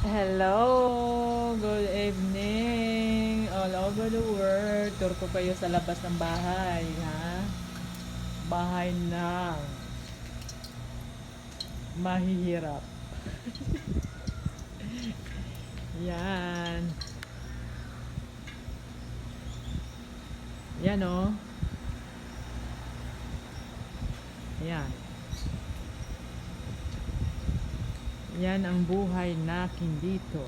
Hello! Good evening! All over the world. Tour ko kayo sa labas ng bahay, ha? Bahay ng mahihirap. Yan. Yan, oh. Yan. Yan ang buhay natin dito.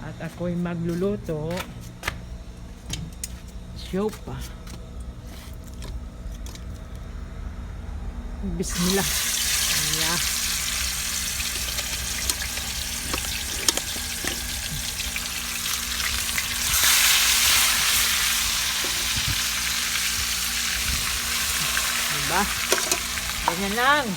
At ako'y magluluto. Siopa. Bismillah. Yeah. Diba? Ganyan lang.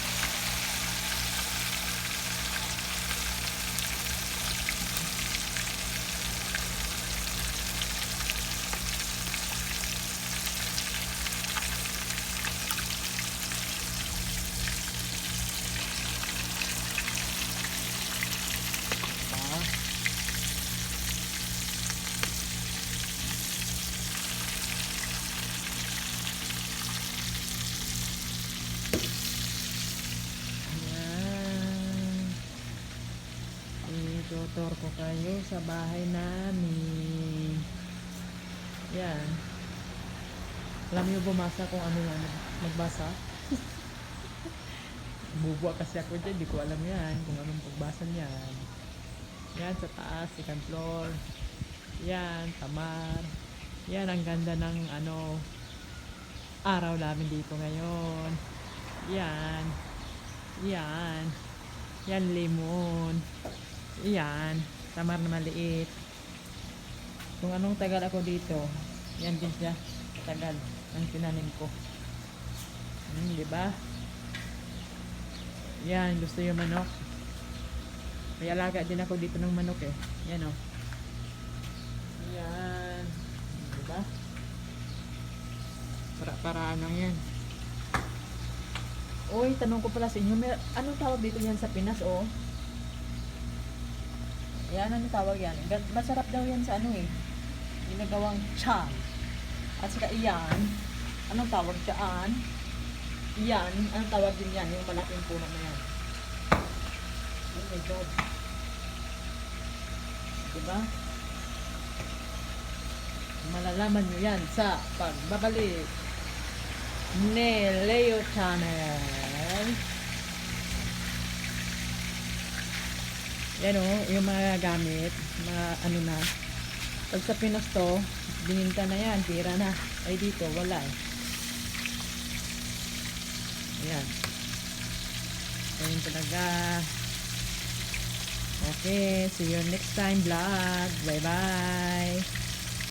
Tutor ko kayo sa bahay namin. Yan. Alam niyo bumasa kung ano yan. Magbasa. Bubwa kasi ako dyan. Di ko alam yan. Kung anong pagbasa niyan. Yan sa taas. Second floor. Yan. Tamar. Yan ang ganda ng araw namin dito ngayon. Yan. Yan. Yan lemon. Yan, tamar na maliit. Kung anong tagal ako dito, yan din siya, tagal ang tinanim ko. Di ba? Yan, gusto yung manok. May alaga din ako dito ng manok eh. Yan oh. Yan. Di ba? Para-paraan lang yan. Uy, tanong ko pala sa inyo, anong tawag dito yan sa Pinas oh? Yan, ano tawag yan? Masarap daw yan sa ginagawang chan. At saka iyan, anong tawag dyan? Iyan, anong tawag din yan? Yung malaking puno na yan. Oh my God. Diba? Malalaman nyo yan sa pagbabalik ni Leo Channel. Yan o, yung mga gamit, mga na. Pag sa Pinas to, bininta na yan, tira na. Ay dito, wala eh. Ayan. Ayan talaga. Okay, see you next time vlog. Bye bye.